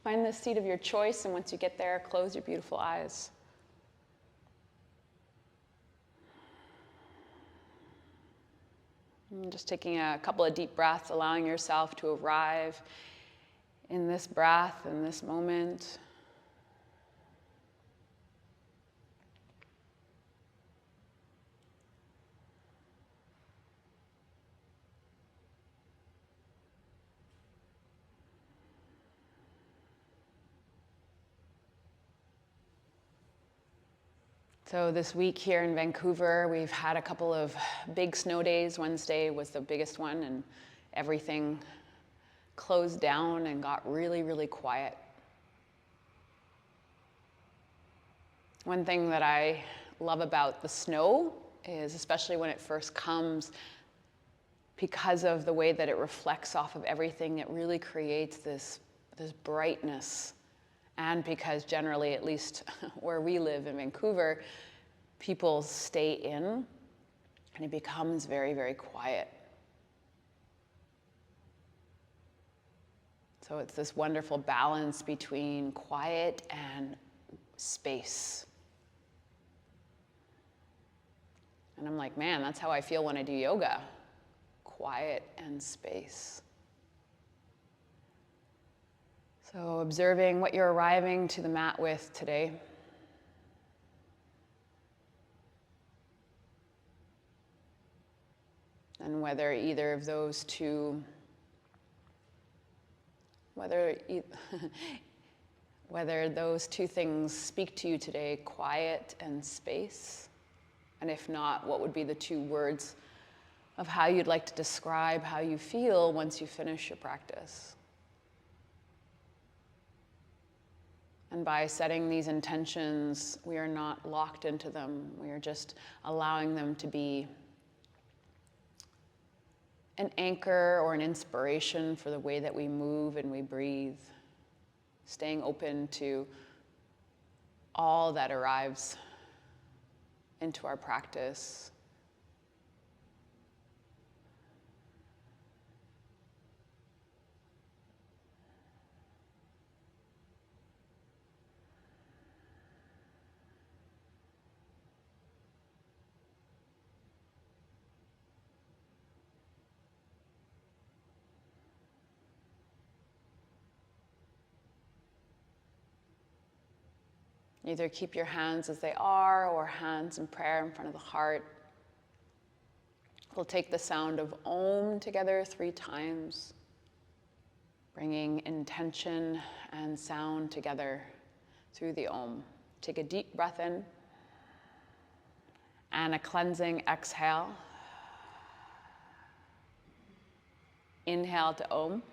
Find the seat of your choice, and once you get there, close your beautiful eyes. And just taking a couple of deep breaths, allowing yourself to arrive in this breath, in this moment. So this week here in Vancouver, we've had a couple of big snow days. Wednesday was the biggest one, and everything closed down and got really, really quiet. One thing that I love about the snow is, especially when it first comes, because of the way that it reflects off of everything, it really creates this brightness. And because generally, at least where we live in Vancouver, people stay in, and it becomes very, very quiet. So it's this wonderful balance between quiet and space. And I'm like, man, that's how I feel when I do yoga. Quiet and space. So observing what you're arriving to the mat with today. And whether either of those two, whether those two things speak to you today, quiet and space. And if not, what would be the two words of how you'd like to describe how you feel once you finish your practice? And by setting these intentions, we are not locked into them. We are just allowing them to be an anchor or an inspiration for the way that we move and we breathe, staying open to all that arrives into our practice. Either keep your hands as they are or hands in prayer in front of the heart. We'll take the sound of OM together 3 times, bringing intention and sound together through the OM. Take a deep breath in and a cleansing exhale. Inhale to OM.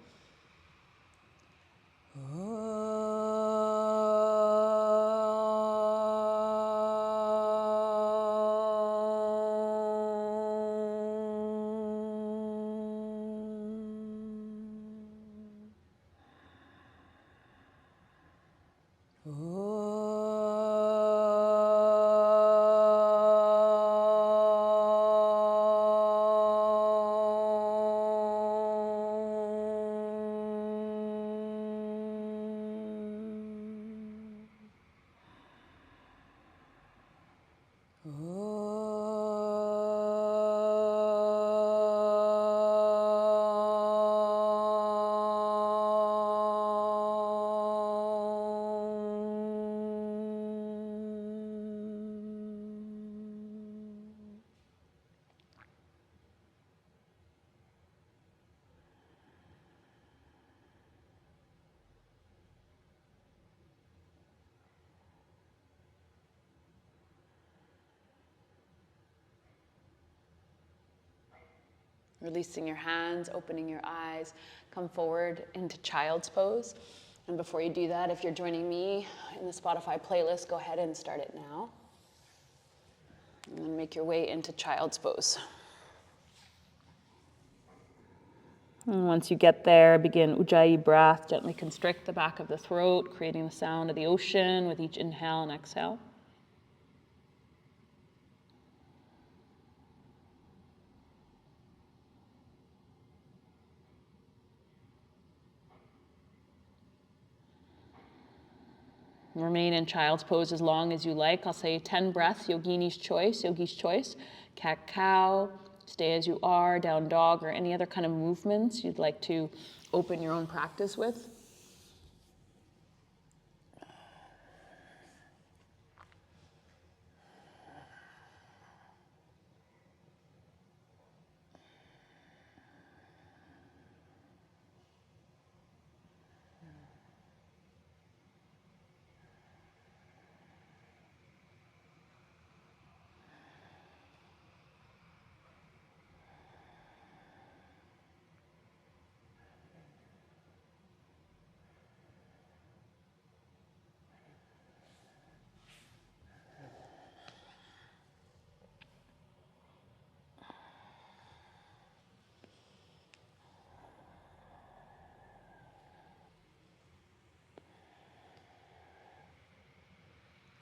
Releasing your hands, opening your eyes, come forward into child's pose. And before you do that, if you're joining me in the Spotify playlist, go ahead and start it now. And then make your way into child's pose. And once you get there, begin Ujjayi breath. Gently constrict the back of the throat, creating the sound of the ocean with each inhale and exhale. Remain in child's pose as long as you like. I'll say 10 breaths, yogi's choice. Cat-cow, stay as you are, down dog, or any other kind of movements you'd like to open your own practice with.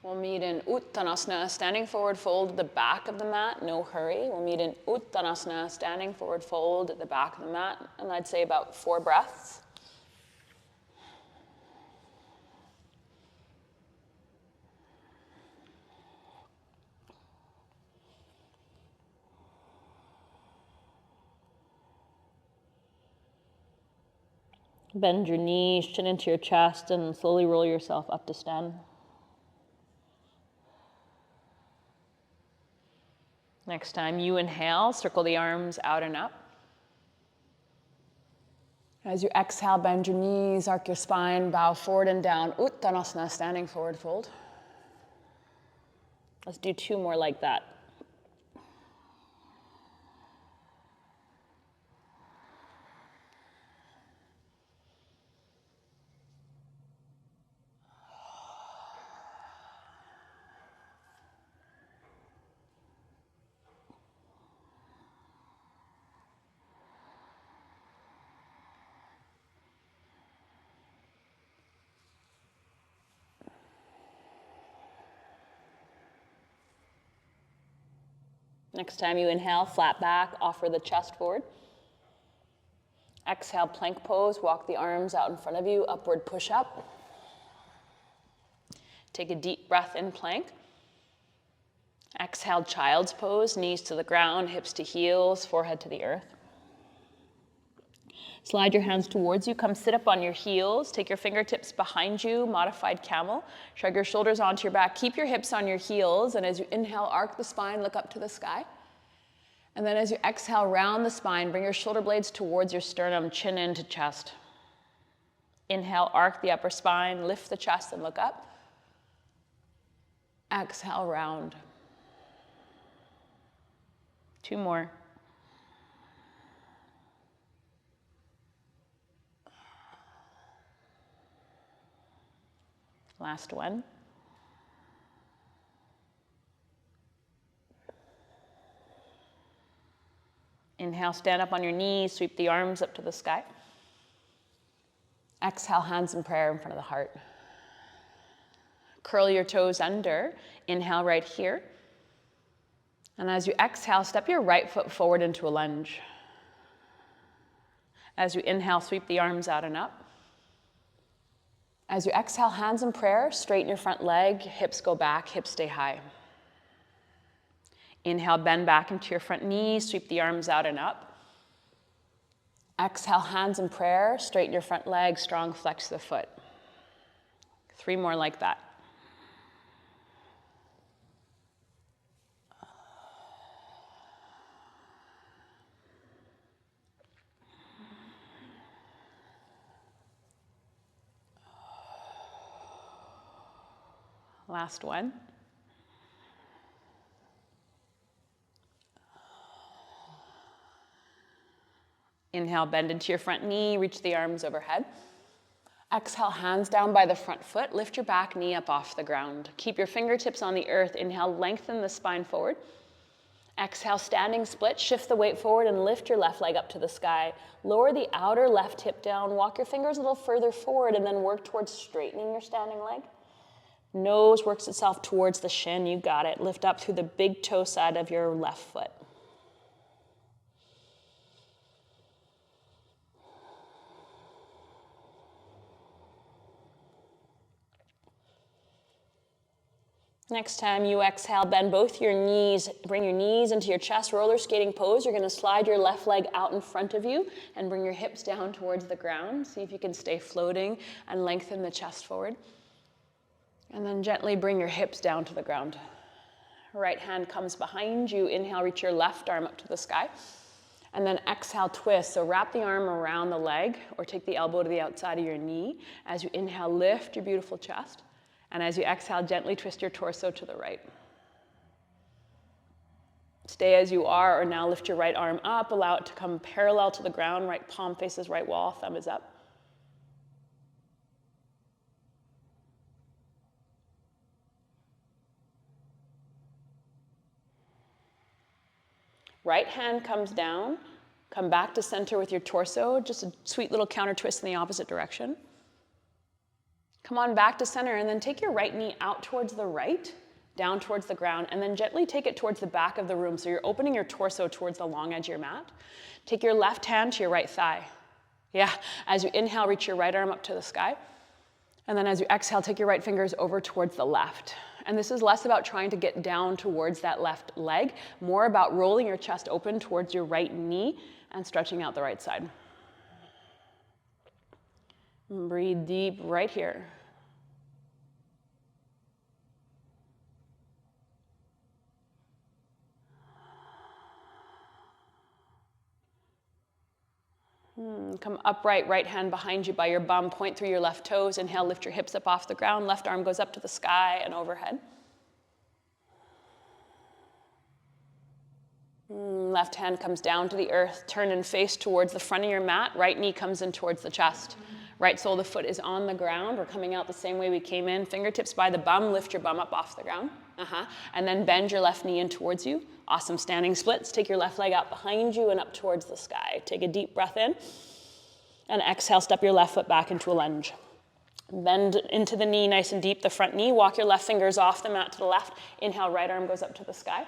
We'll meet in Uttanasana, standing forward fold at the back of the mat, no hurry. We'll meet in Uttanasana, standing forward fold at the back of the mat, and I'd say about 4 breaths. Bend your knees, chin into your chest, and slowly roll yourself up to stand. Next time you inhale, circle the arms out and up. As you exhale, bend your knees, arc your spine, bow forward and down. Uttanasana, standing forward fold. Let's do 2 more like that. Next time you inhale, flat back, offer the chest forward. Exhale, plank pose, walk the arms out in front of you, upward push up. Take a deep breath in plank. Exhale, child's pose, knees to the ground, hips to heels, forehead to the earth. Slide your hands towards you, come sit up on your heels, take your fingertips behind you, modified camel. Shrug your shoulders onto your back, keep your hips on your heels, and as you inhale, arc the spine, look up to the sky. And then as you exhale, round the spine, bring your shoulder blades towards your sternum, chin into chest. Inhale, arc the upper spine, lift the chest and look up. Exhale, round. 2 more. Last one. Inhale, stand up on your knees, sweep the arms up to the sky. Exhale, hands in prayer in front of the heart. Curl your toes under. Inhale right here. And as you exhale, step your right foot forward into a lunge. As you inhale, sweep the arms out and up. As you exhale, hands in prayer, straighten your front leg, hips go back, hips stay high. Inhale, bend back into your front knee, sweep the arms out and up. Exhale, hands in prayer, straighten your front leg, strong flex the foot. 3 more like that. Last one. Inhale, bend into your front knee, reach the arms overhead. Exhale, hands down by the front foot, lift your back knee up off the ground. Keep your fingertips on the earth. Inhale, lengthen the spine forward. Exhale, standing split, shift the weight forward and lift your left leg up to the sky. Lower the outer left hip down, walk your fingers a little further forward and then work towards straightening your standing leg. Nose works itself towards the shin, you got it. Lift up through the big toe side of your left foot. Next time you exhale, bend both your knees, bring your knees into your chest, roller skating pose. You're gonna slide your left leg out in front of you and bring your hips down towards the ground. See if you can stay floating and lengthen the chest forward. And then gently bring your hips down to the ground. Right hand comes behind you. Inhale, reach your left arm up to the sky. And then exhale, twist. So wrap the arm around the leg or take the elbow to the outside of your knee. As you inhale, lift your beautiful chest. And as you exhale, gently twist your torso to the right. Stay as you are, or now lift your right arm up. Allow it to come parallel to the ground. Right palm faces right wall, thumb is up. Right hand comes down. Come back to center with your torso. Just a sweet little counter twist in the opposite direction. Come on back to center and then take your right knee out towards the right, down towards the ground, and then gently take it towards the back of the room. So you're opening your torso towards the long edge of your mat. Take your left hand to your right thigh. Yeah, as you inhale, reach your right arm up to the sky. And then as you exhale, take your right fingers over towards the left. And this is less about trying to get down towards that left leg, more about rolling your chest open towards your right knee and stretching out the right side. And breathe deep right here. Come upright, right hand behind you by your bum, point through your left toes. Inhale, lift your hips up off the ground. Left arm goes up to the sky and overhead. Left hand comes down to the earth. Turn and face towards the front of your mat. Right knee comes in towards the chest. Right sole of the foot is on the ground. We're coming out the same way we came in. Fingertips by the bum. Lift your bum up off the ground. And then bend your left knee in towards you. Awesome standing splits. Take your left leg out behind you and up towards the sky. Take a deep breath in. And exhale, step your left foot back into a lunge. Bend into the knee nice and deep, the front knee. Walk your left fingers off the mat to the left. Inhale, right arm goes up to the sky.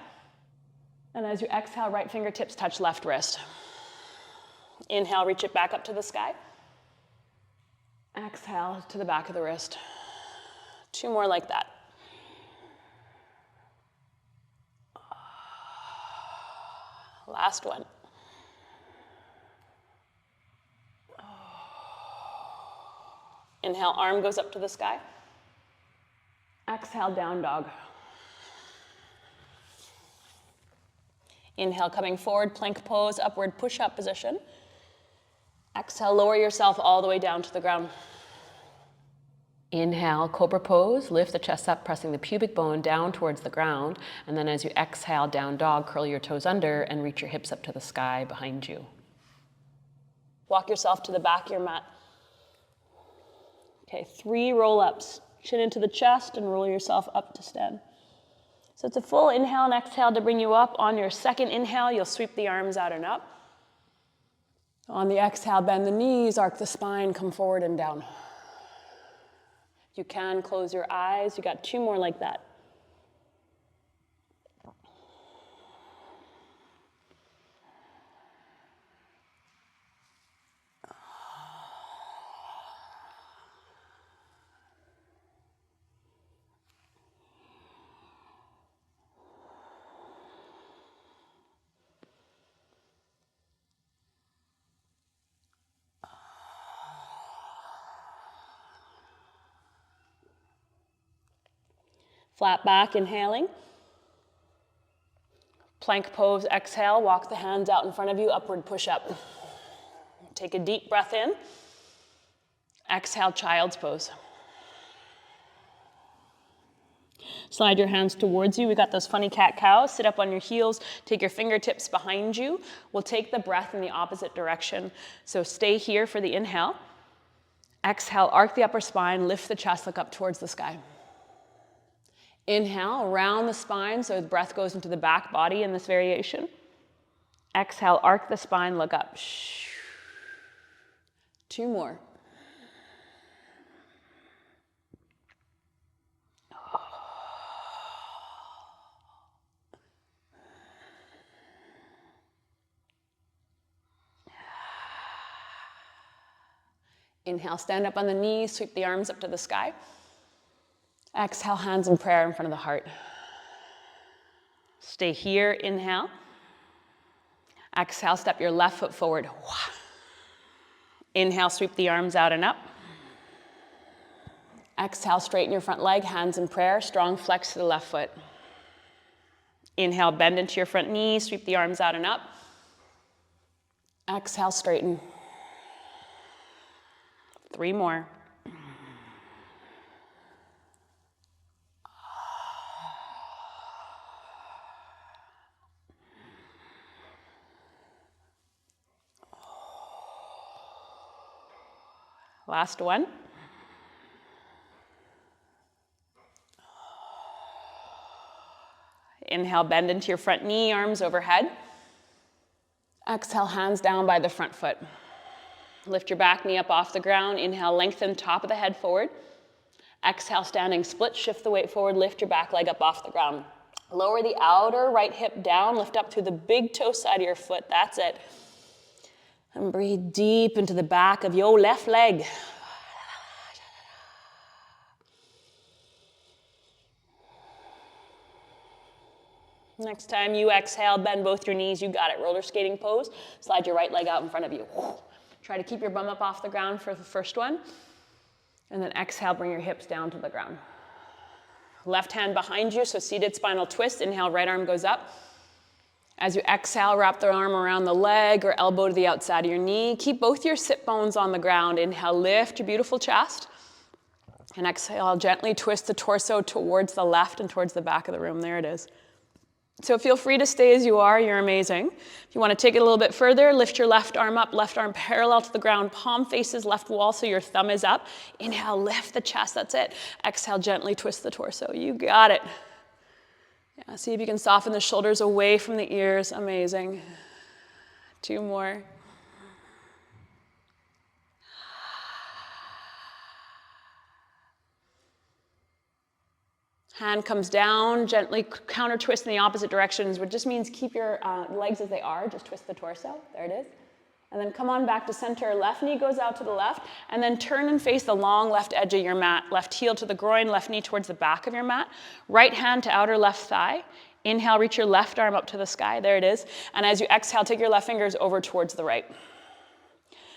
And as you exhale, right fingertips touch left wrist. Inhale, reach it back up to the sky. Exhale to the back of the wrist. 2 more like that. Last one. Inhale, arm goes up to the sky. Exhale, down dog. Inhale, coming forward, plank pose, upward push-up position. Exhale, lower yourself all the way down to the ground. Inhale, cobra pose, lift the chest up, pressing the pubic bone down towards the ground. And then as you exhale, down dog, curl your toes under and reach your hips up to the sky behind you. Walk yourself to the back of your mat. Okay, 3 roll-ups. Chin into the chest and roll yourself up to stand. So it's a full inhale and exhale to bring you up. On your second inhale, you'll sweep the arms out and up. On the exhale, bend the knees, arc the spine, come forward and down. If you can, close your eyes. You got 2 more like that. Flat back, inhaling. Plank pose, exhale. Walk the hands out in front of you, upward push up. Take a deep breath in. Exhale, child's pose. Slide your hands towards you. We got those funny cat-cows. Sit up on your heels. Take your fingertips behind you. We'll take the breath in the opposite direction. So stay here for the inhale. Exhale, arc the upper spine, lift the chest, look up towards the sky. Inhale, round the spine so the breath goes into the back body in this variation. Exhale, arc the spine, look up. 2 more. Inhale, stand up on the knees, sweep the arms up to the sky. Exhale, hands in prayer in front of the heart. Stay here, inhale. Exhale, step your left foot forward. Inhale, sweep the arms out and up. Exhale, straighten your front leg, hands in prayer, strong flex to the left foot. Inhale, bend into your front knee, sweep the arms out and up. Exhale, straighten. 3 more. Last one. Inhale, bend into your front knee, arms overhead. Exhale, hands down by the front foot. Lift your back knee up off the ground. Inhale, lengthen top of the head forward. Exhale, standing split, shift the weight forward, lift your back leg up off the ground. Lower the outer right hip down, lift up through the big toe side of your foot, that's it. And breathe deep into the back of your left leg. Next time you exhale, bend both your knees, you got it. Roller skating pose, slide your right leg out in front of you. Try to keep your bum up off the ground for the first one. And then exhale, bring your hips down to the ground. Left hand behind you, so seated spinal twist. Inhale, right arm goes up. As you exhale, wrap the arm around the leg or elbow to the outside of your knee. Keep both your sit bones on the ground. Inhale, lift your beautiful chest. And exhale, gently twist the torso towards the left and towards the back of the room. There it is. So feel free to stay as you are. You're amazing. If you want to take it a little bit further, lift your left arm up, left arm parallel to the ground, palm faces left wall so your thumb is up. Inhale, lift the chest, that's it. Exhale, gently twist the torso. You got it. Yeah, see if you can soften the shoulders away from the ears. Amazing. 2 more. Hand comes down, gently counter twist in the opposite directions, which just means keep your legs as they are, just twist the torso, there it is. And then come on back to center, left knee goes out to the left, and then turn and face the long left edge of your mat, left heel to the groin, left knee towards the back of your mat, right hand to outer left thigh. Inhale, reach your left arm up to the sky, there it is. And as you exhale, take your left fingers over towards the right.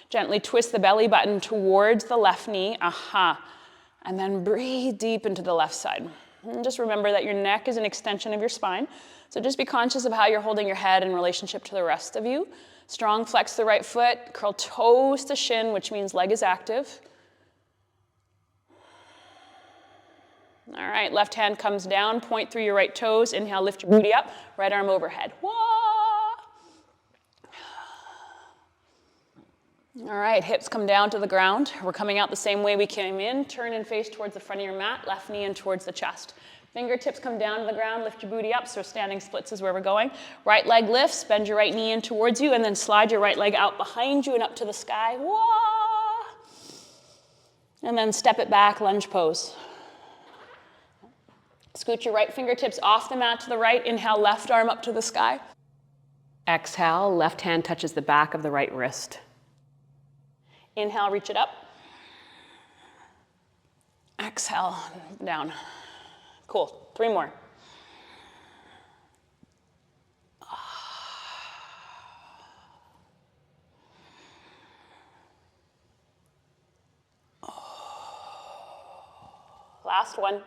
Gently twist the belly button towards the left knee, and then breathe deep into the left side. And just remember that your neck is an extension of your spine. So just be conscious of how you're holding your head in relationship to the rest of you. Strong flex the right foot, curl toes to shin, which means leg is active. All right, left hand comes down, point through your right toes. Inhale, lift your booty up, right arm overhead. Wah! All right, hips come down to the ground. We're coming out the same way we came in. Turn and face towards the front of your mat, left knee in towards the chest. Fingertips come down to the ground, lift your booty up, so standing splits is where we're going. Right leg lifts, bend your right knee in towards you, and then slide your right leg out behind you and up to the sky. Wah! And then step it back, lunge pose. Scoot your right fingertips off the mat to the right. Inhale, left arm up to the sky. Exhale, left hand touches the back of the right wrist. Inhale, reach it up. Exhale, down. Cool, 3 more. Last one.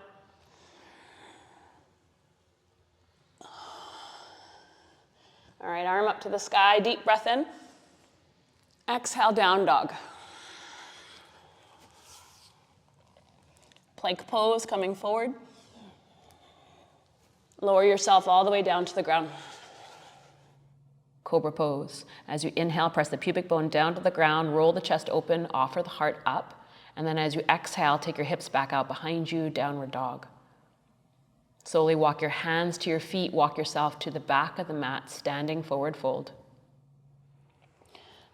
All right, arm up to the sky, deep breath in. Exhale, down dog. Plank pose, coming forward. Lower yourself all the way down to the ground. Cobra pose. As you inhale, press the pubic bone down to the ground, roll the chest open, offer the heart up. And then as you exhale, take your hips back out behind you, downward dog. Slowly walk your hands to your feet, walk yourself to the back of the mat, standing forward fold.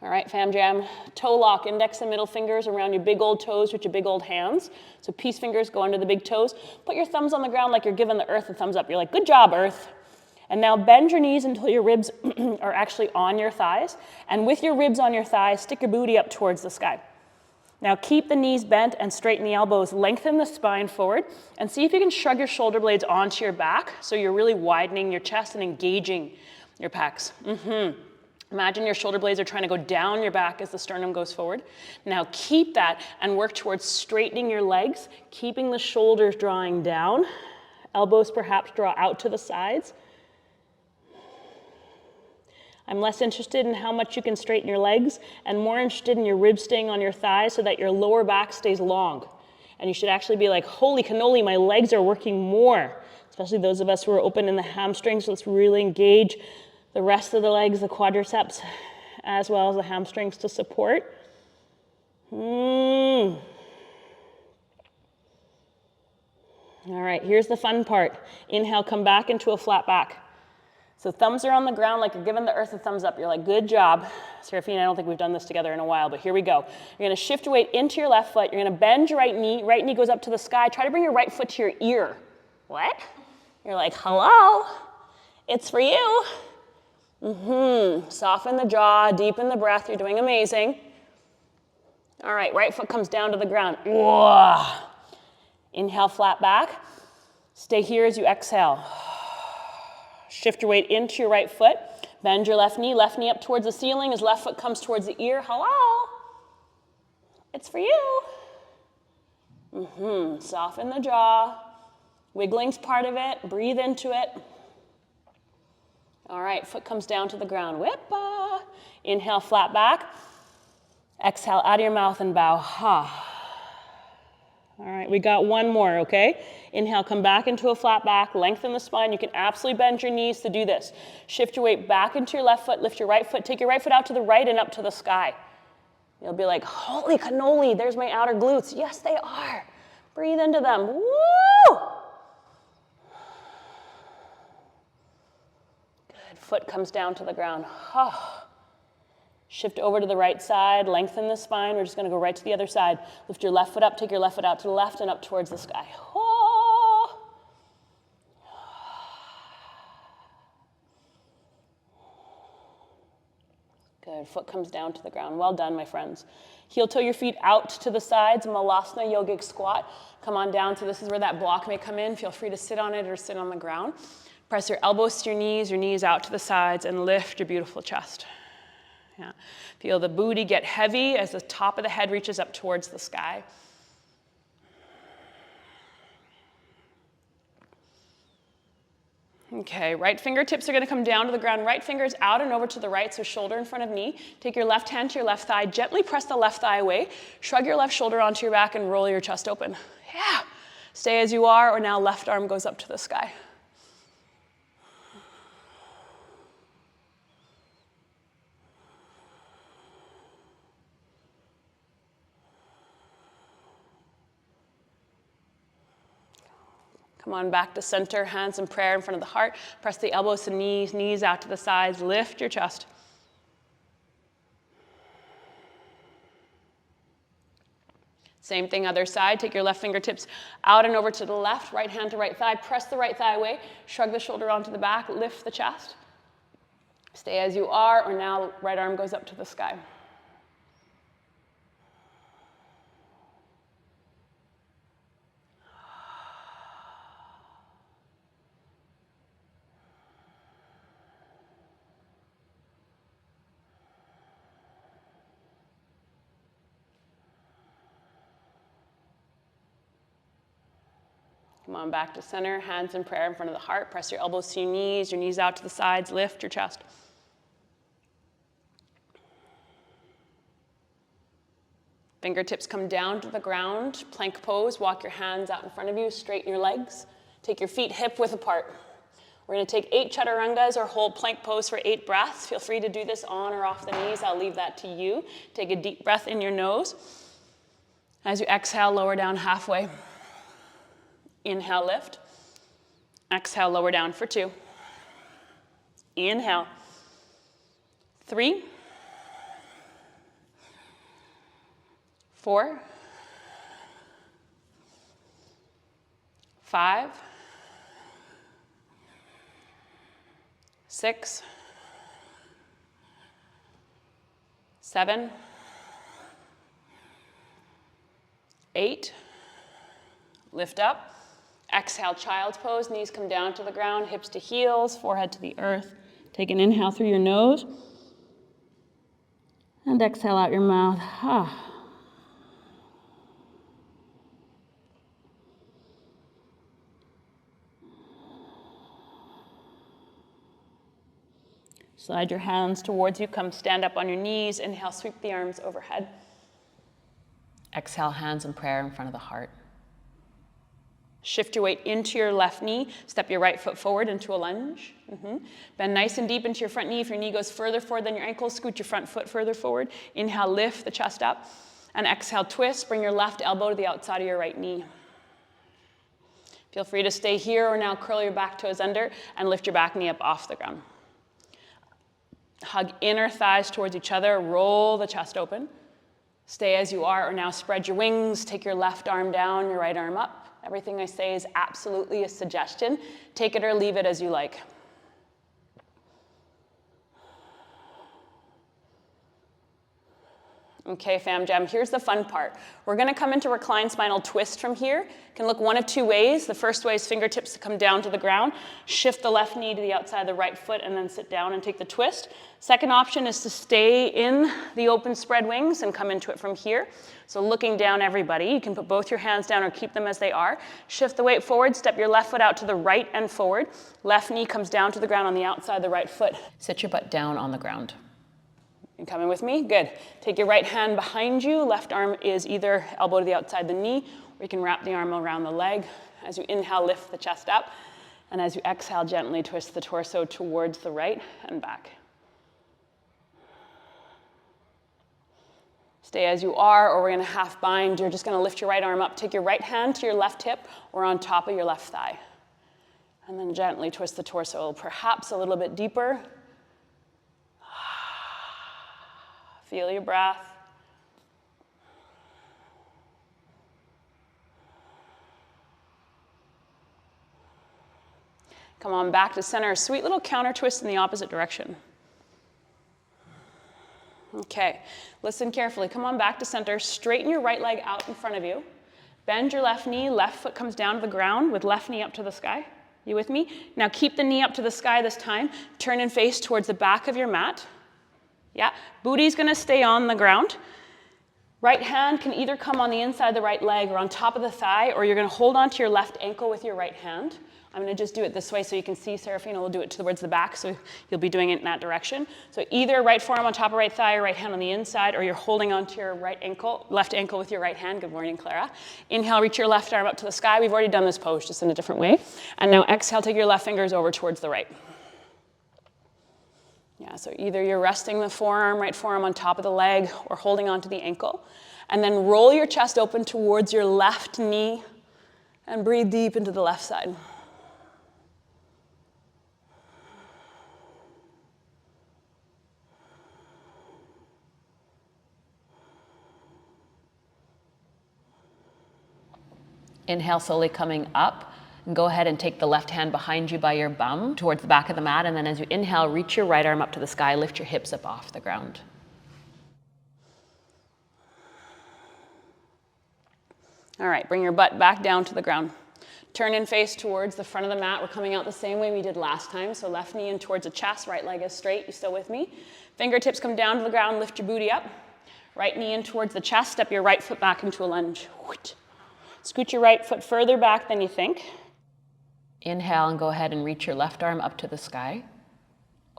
All right, fam jam. Toe lock, index and middle fingers around your big old toes with your big old hands. So peace fingers go under the big toes. Put your thumbs on the ground like you're giving the earth a thumbs up. You're like, good job, earth. And now bend your knees until your ribs are actually on your thighs. And with your ribs on your thighs, stick your booty up towards the sky. Now keep the knees bent and straighten the elbows. Lengthen the spine forward and see if you can shrug your shoulder blades onto your back so you're really widening your chest and engaging your pecs. Imagine your shoulder blades are trying to go down your back as the sternum goes forward. Now keep that and work towards straightening your legs, keeping the shoulders drawing down. Elbows perhaps draw out to the sides. I'm less interested in how much you can straighten your legs and more interested in your ribs staying on your thighs so that your lower back stays long. And you should actually be like, holy cannoli, my legs are working more. Especially those of us who are open in the hamstrings. Let's really engage the rest of the legs, the quadriceps, as well as the hamstrings to support. All right, here's the fun part. Inhale, come back into a flat back. So thumbs are on the ground like you're giving the earth a thumbs up. You're like, good job. Seraphine, I don't think we've done this together in a while, but here we go. You're gonna shift your weight into your left foot. You're gonna bend your right knee goes up to the sky. Try to bring your right foot to your ear. What? You're like, hello, it's for you. Soften the jaw, deepen the breath. You're doing amazing. All right, right foot comes down to the ground. Whoa. Inhale, flat back. Stay here as you exhale. Shift your weight into your right foot. Bend your left knee up towards the ceiling as left foot comes towards the ear. Hello. It's for you. Soften the jaw. Wiggling's part of it. Breathe into it. All right, foot comes down to the ground. Whippa. Inhale, flat back. Exhale out of your mouth and bow. Ha. All right, we got one more, okay? Inhale, come back into a flat back, lengthen the spine. You can absolutely bend your knees to do this. Shift your weight back into your left foot, lift your right foot, take your right foot out to the right and up to the sky. You'll be like, holy cannoli, there's my outer glutes. Yes, they are. Breathe into them. Woo! Good, foot comes down to the ground. Shift over to the right side, lengthen the spine. We're just gonna go right to the other side. Lift your left foot up, take your left foot out to the left and up towards the sky. Good, foot comes down to the ground. Well done, my friends. Heel toe your feet out to the sides, Malasana yogic squat. Come on down, so this is where that block may come in. Feel free to sit on it or sit on the ground. Press your elbows to your knees out to the sides and lift your beautiful chest. Yeah. Feel the booty get heavy as the top of the head reaches up towards the sky. Okay, right fingertips are going to come down to the ground. Right fingers out and over to the right, so shoulder in front of knee. Take your left hand to your left thigh. Gently press the left thigh away. Shrug your left shoulder onto your back and roll your chest open. Yeah. Stay as you are, or now left arm goes up to the sky. Come on back to center, hands in prayer in front of the heart. Press the elbows to knees, knees out to the sides. Lift your chest. Same thing, other side. Take your left fingertips out and over to the left, right hand to right thigh. Press the right thigh away. Shrug the shoulder onto the back. Lift the chest. Stay as you are, or now right arm goes up to the sky. Come on back to center, hands in prayer in front of the heart. Press your elbows to your knees out to the sides. Lift your chest. Fingertips come down to the ground. Plank pose. Walk your hands out in front of you. Straighten your legs. Take your feet hip width apart. We're going to take 8 chaturangas or hold plank pose for 8 breaths. Feel free to do this on or off the knees. I'll leave that to you. Take a deep breath in your nose. As you exhale, lower down halfway. Inhale, lift. Exhale, lower down for 2. Inhale. 3. 4. 5. 6. 7. 8. Lift up. Exhale, child's pose. Knees come down to the ground, hips to heels, forehead to the earth. Take an inhale through your nose. And exhale out your mouth. Slide your hands towards you. Come stand up on your knees. Inhale, sweep the arms overhead. Exhale, hands in prayer in front of the heart. Shift your weight into your left knee. Step your right foot forward into a lunge. Bend nice and deep into your front knee. If your knee goes further forward than your ankle, scoot your front foot further forward. Inhale, lift the chest up. And exhale, twist. Bring your left elbow to the outside of your right knee. Feel free to stay here or now curl your back toes under and lift your back knee up off the ground. Hug inner thighs towards each other. Roll the chest open. Stay as you are or now spread your wings. Take your left arm down, your right arm up. Everything I say is absolutely a suggestion. Take it or leave it as you like. Okay, fam jam, here's the fun part. We're gonna come into reclined spinal twist from here. It can look one of two ways. The first way is fingertips to come down to the ground, shift the left knee to the outside of the right foot, and then sit down and take the twist. Second option is to stay in the open spread wings and come into it from here. So looking down, everybody, you can put both your hands down or keep them as they are. Shift the weight forward, step your left foot out to the right and forward. Left knee comes down to the ground on the outside of the right foot. Sit your butt down on the ground. You coming with me? Good. Take your right hand behind you. Left arm is either elbow to the outside of the knee, or you can wrap the arm around the leg. As you inhale, lift the chest up. And as you exhale, gently twist the torso towards the right and back. Stay as you are, or we're going to half bind. You're just going to lift your right arm up. Take your right hand to your left hip or on top of your left thigh. And then gently twist the torso, perhaps a little bit deeper. Feel your breath. Come on back to center. Sweet little counter twist in the opposite direction. Okay, listen carefully. Come on back to center. Straighten your right leg out in front of you. Bend your left knee. Left foot comes down to the ground with left knee up to the sky. You with me? Now keep the knee up to the sky this time. Turn and face towards the back of your mat. Yeah, booty's gonna stay on the ground. Right hand can either come on the inside of the right leg or on top of the thigh, or you're gonna hold onto your left ankle with your right hand. I'm gonna just do it this way so you can see. Serafina will do it towards the back, so you'll be doing it in that direction. So either right forearm on top of right thigh or right hand on the inside, or you're holding onto your right ankle, left ankle with your right hand. Good morning, Clara. Inhale, reach your left arm up to the sky. We've already done this pose, just in a different way. And now exhale, take your left fingers over towards the right. Yeah, so either you're resting the forearm, right forearm on top of the leg, or holding onto the ankle. And then roll your chest open towards your left knee and breathe deep into the left side. Inhale, slowly coming up. And go ahead and take the left hand behind you by your bum towards the back of the mat. And then as you inhale, reach your right arm up to the sky. Lift your hips up off the ground. All right, bring your butt back down to the ground. Turn and face towards the front of the mat. We're coming out the same way we did last time. So left knee in towards the chest, right leg is straight. You still with me? Fingertips come down to the ground, lift your booty up. Right knee in towards the chest, step your right foot back into a lunge. Scoot your right foot further back than you think. Inhale and go ahead and reach your left arm up to the sky,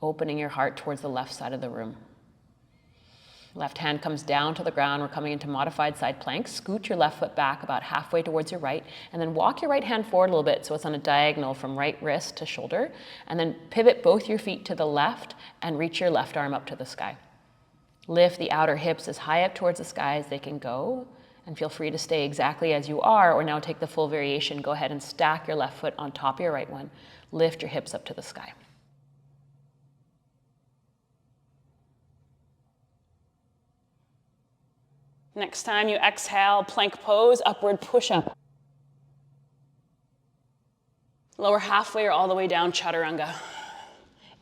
opening your heart towards the left side of the room. Left hand comes down to the ground. We're coming into modified side plank. Scoot your left foot back about halfway towards your right, and then walk your right hand forward a little bit so it's on a diagonal from right wrist to shoulder, and then pivot both your feet to the left and reach your left arm up to the sky. Lift the outer hips as high up towards the sky as they can go. And feel free to stay exactly as you are, or now take the full variation. Go ahead and stack your left foot on top of your right one. Lift your hips up to the sky. Next time you exhale, plank pose, upward push up. Lower halfway or all the way down, Chaturanga.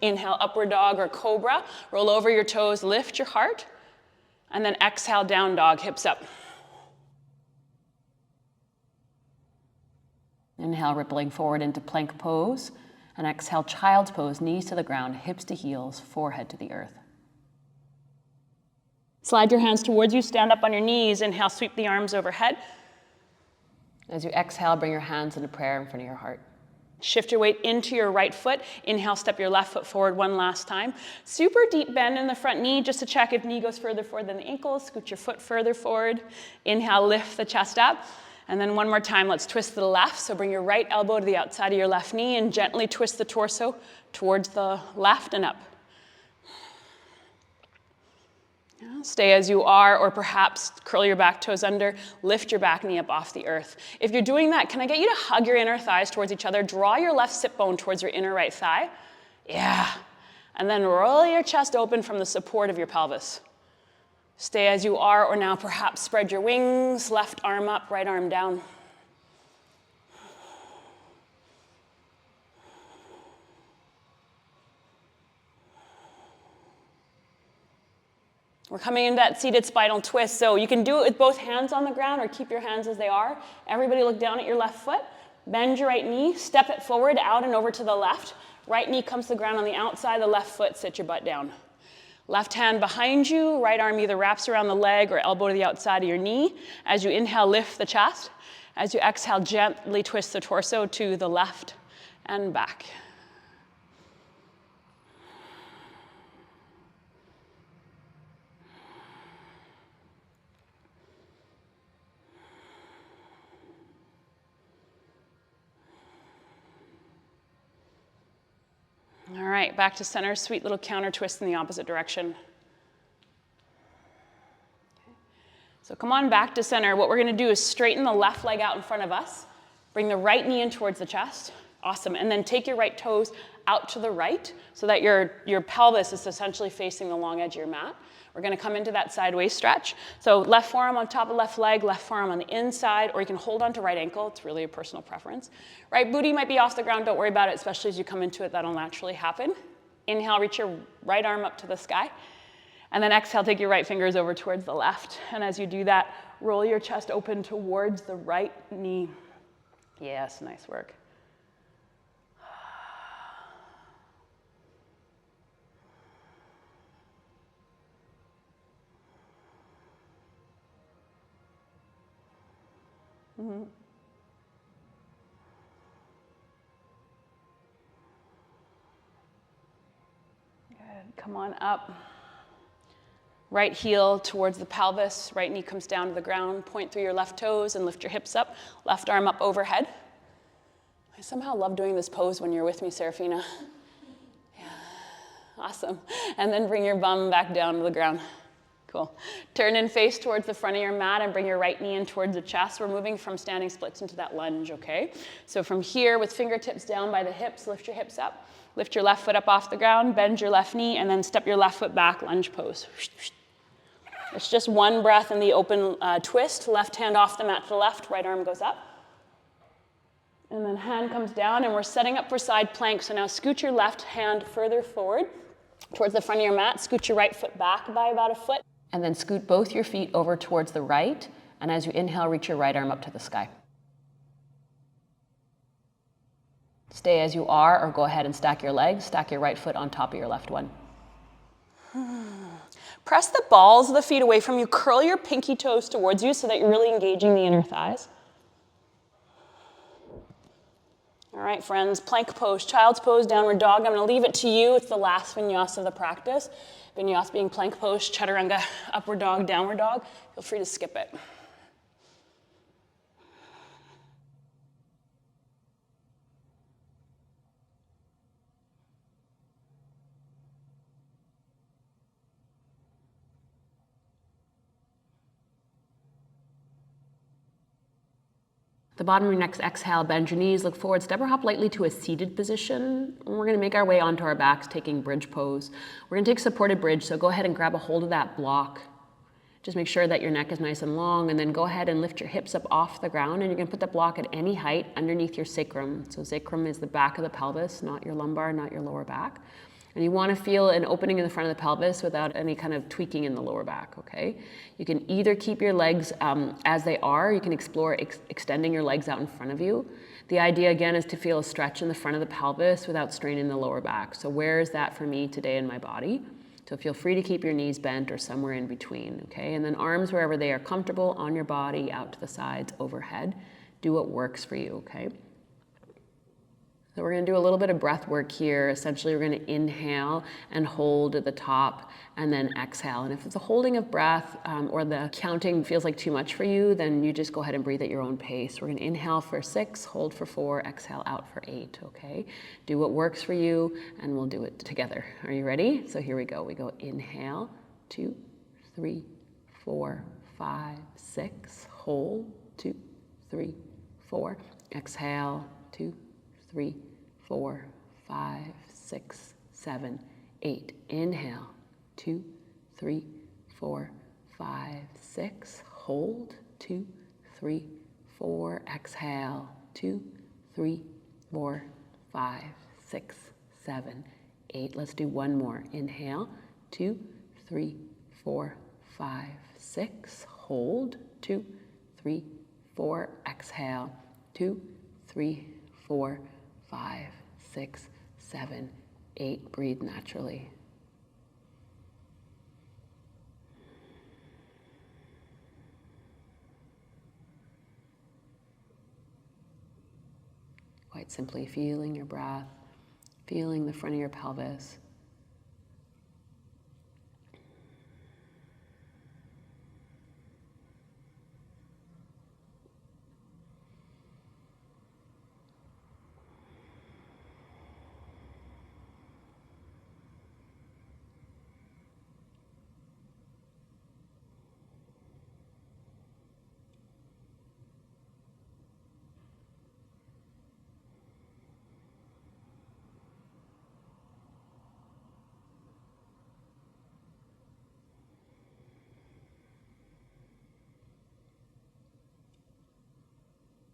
Inhale, upward dog or cobra. Roll over your toes, lift your heart. And then exhale, down dog, hips up. Inhale, rippling forward into plank pose. And exhale, child's pose, knees to the ground, hips to heels, forehead to the earth. Slide your hands towards you, stand up on your knees. Inhale, sweep the arms overhead. As you exhale, bring your hands into prayer in front of your heart. Shift your weight into your right foot. Inhale, step your left foot forward one last time. Super deep bend in the front knee, just to check if knee goes further forward than the ankle. Scoot your foot further forward. Inhale, lift the chest up. And then one more time, let's twist to the left. So bring your right elbow to the outside of your left knee and gently twist the torso towards the left and up. Stay as you are, or perhaps curl your back toes under, lift your back knee up off the earth. If you're doing that, can I get you to hug your inner thighs towards each other? Draw your left sit bone towards your inner right thigh. Yeah. And then roll your chest open from the support of your pelvis. Stay as you are, or now perhaps spread your wings, left arm up, right arm down. We're coming into that seated spinal twist, so you can do it with both hands on the ground or keep your hands as they are. Everybody look down at your left foot. Bend your right knee, step it forward, out and over to the left. Right knee comes to the ground on the outside, the left foot, sit your butt down. Left hand behind you, right arm either wraps around the leg or elbow to the outside of your knee. As you inhale, lift the chest. As you exhale, gently twist the torso to the left and back. All right, back to center, sweet little counter twist in the opposite direction. Okay. So come on back to center. What we're gonna do is straighten the left leg out in front of us. Bring the right knee in towards the chest. Awesome, and then take your right toes out to the right so that your pelvis is essentially facing the long edge of your mat. We're gonna come into that sideways stretch. So left forearm on top of left leg, left forearm on the inside, or you can hold on to right ankle. It's really a personal preference. Right booty might be off the ground, don't worry about it, especially as you come into it, that'll naturally happen. Inhale, reach your right arm up to the sky. And then exhale, take your right fingers over towards the left. And as you do that, roll your chest open towards the right knee. Yes, nice work. Mm-hmm. Good. Come on up. Right heel towards the pelvis. Right knee comes down to the ground. Point through your left toes and lift your hips up. Left arm up overhead. I somehow love doing this pose when you're with me, Serafina. Yeah. Awesome. And then bring your bum back down to the ground. Cool. Turn and face towards the front of your mat and bring your right knee in towards the chest. We're moving from standing splits into that lunge, okay? So from here, with fingertips down by the hips, lift your hips up. Lift your left foot up off the ground, bend your left knee, and then step your left foot back, lunge pose. It's just one breath in the open twist. Left hand off the mat to the left, right arm goes up. And then hand comes down, and we're setting up for side plank. So now scoot your left hand further forward towards the front of your mat. Scoot your right foot back by about a foot. And then scoot both your feet over towards the right. And as you inhale, reach your right arm up to the sky. Stay as you are, or go ahead and stack your legs. Stack your right foot on top of your left one. Press the balls of the feet away from you. Curl your pinky toes towards you so that you're really engaging the inner thighs. All right, friends, plank pose, child's pose, downward dog. I'm gonna leave it to you. It's the last vinyasa of the practice. Vinyasa being plank pose, chaturanga, upward dog, downward dog. Feel free to skip it. The bottom of your next exhale, bend your knees, look forward, step or hop lightly to a seated position. And we're gonna make our way onto our backs, taking bridge pose. We're gonna take supported bridge, so go ahead and grab a hold of that block. Just make sure that your neck is nice and long, and then go ahead and lift your hips up off the ground, and you're gonna put that block at any height underneath your sacrum. So sacrum is the back of the pelvis, not your lumbar, not your lower back. And you want to feel an opening in the front of the pelvis without any kind of tweaking in the lower back, okay? You can either keep your legs as they are, you can explore extending your legs out in front of you. The idea again is to feel a stretch in the front of the pelvis without straining the lower back. So where is that for me today in my body? So feel free to keep your knees bent or somewhere in between, okay? And then arms wherever they are comfortable on your body, out to the sides, overhead. Do what works for you, okay? So we're going to do a little bit of breath work here. Essentially, we're going to inhale and hold at the top and then exhale. And if it's a holding of breath or the counting feels like too much for you, then you just go ahead and breathe at your own pace. We're going to inhale for 6, hold for 4, exhale out for 8, okay? Do what works for you and we'll do it together. Are you ready? So here we go. We go inhale, 2, 3, 4, 5, 6. Hold, 2, 3, 4. Exhale, 2, 3, 4, 5, 6, 7, 8. Inhale, 2, 3, 4, 5, 6. Hold, 2, 3, 4. Exhale, 2, 3, 4, 5, 6, 7, 8. Let's do one more. Inhale, 2, 3, 4, 5, 6. Hold, 2, 3, 4. Exhale, 2, 3, 4, 5, 6, 7, 8. Breathe naturally. Quite simply feeling your breath, feeling the front of your pelvis.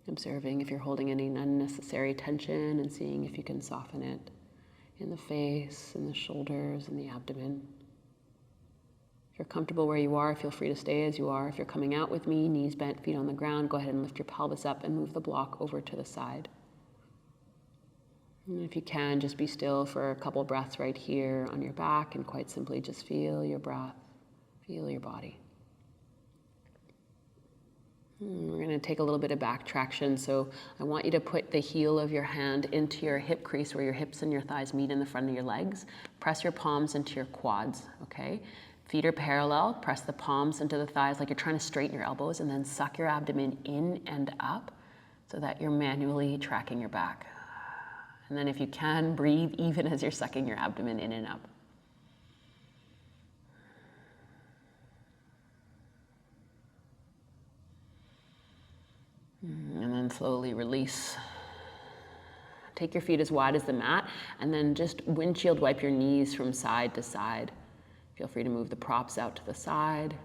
Observing if you're holding any unnecessary tension and seeing if you can soften it in the face, in the shoulders, in the abdomen. If you're comfortable where you are, feel free to stay as you are. If you're coming out with me, knees bent, feet on the ground, go ahead and lift your pelvis up and move the block over to the side. And if you can, just be still for a couple breaths right here on your back and quite simply just feel your breath, feel your body. We're going to take a little bit of back traction, so I want you to put the heel of your hand into your hip crease where your hips and your thighs meet in the front of your legs. Press your palms into your quads, okay? Feet are parallel. Press the palms into the thighs like you're trying to straighten your elbows, and then suck your abdomen in and up so that you're manually tracking your back. And then if you can, breathe even as you're sucking your abdomen in and up. And then slowly release. Take your feet as wide as the mat and then just windshield wipe your knees from side to side. Feel free to move the props out to the side.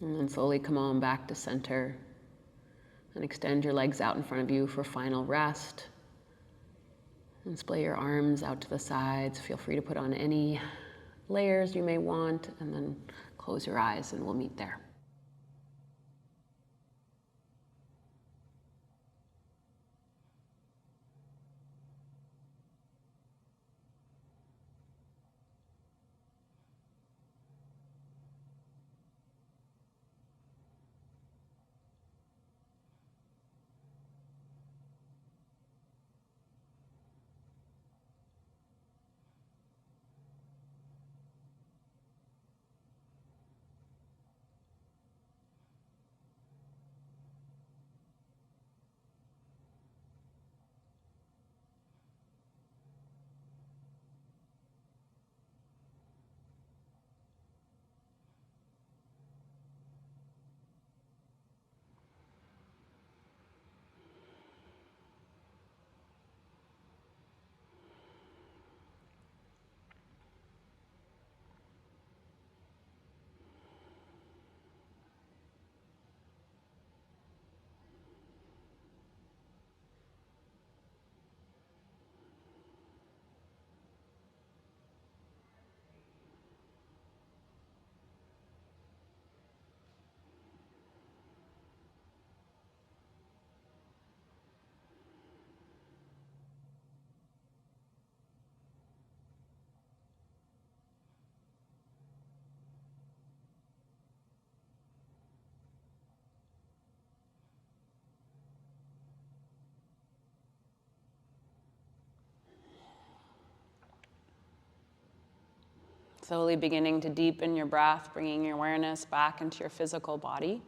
And then slowly come on back to center. And extend your legs out in front of you for final rest. And splay your arms out to the sides. Feel free to put on any layers you may want, and then close your eyes and we'll meet there. Slowly beginning to deepen your breath, bringing your awareness back into your physical body.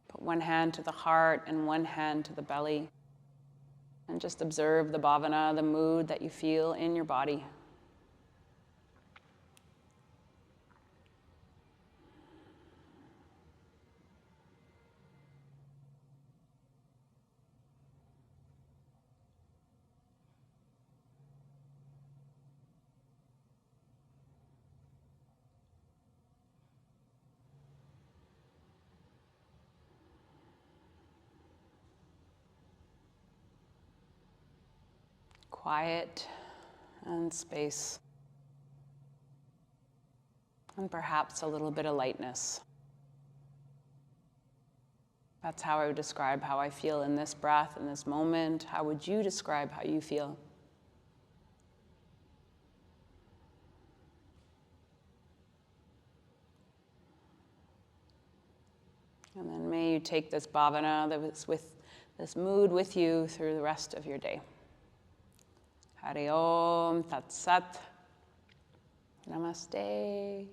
Put one hand to the heart and one hand to the belly. And just observe the bhavana, the mood that you feel in your body. Quiet and space, and perhaps a little bit of lightness. That's how I would describe how I feel in this breath, in this moment. How would you describe how you feel? And then may you take this bhavana, this mood with you through the rest of your day. Hari Om Tat Sat. Namaste.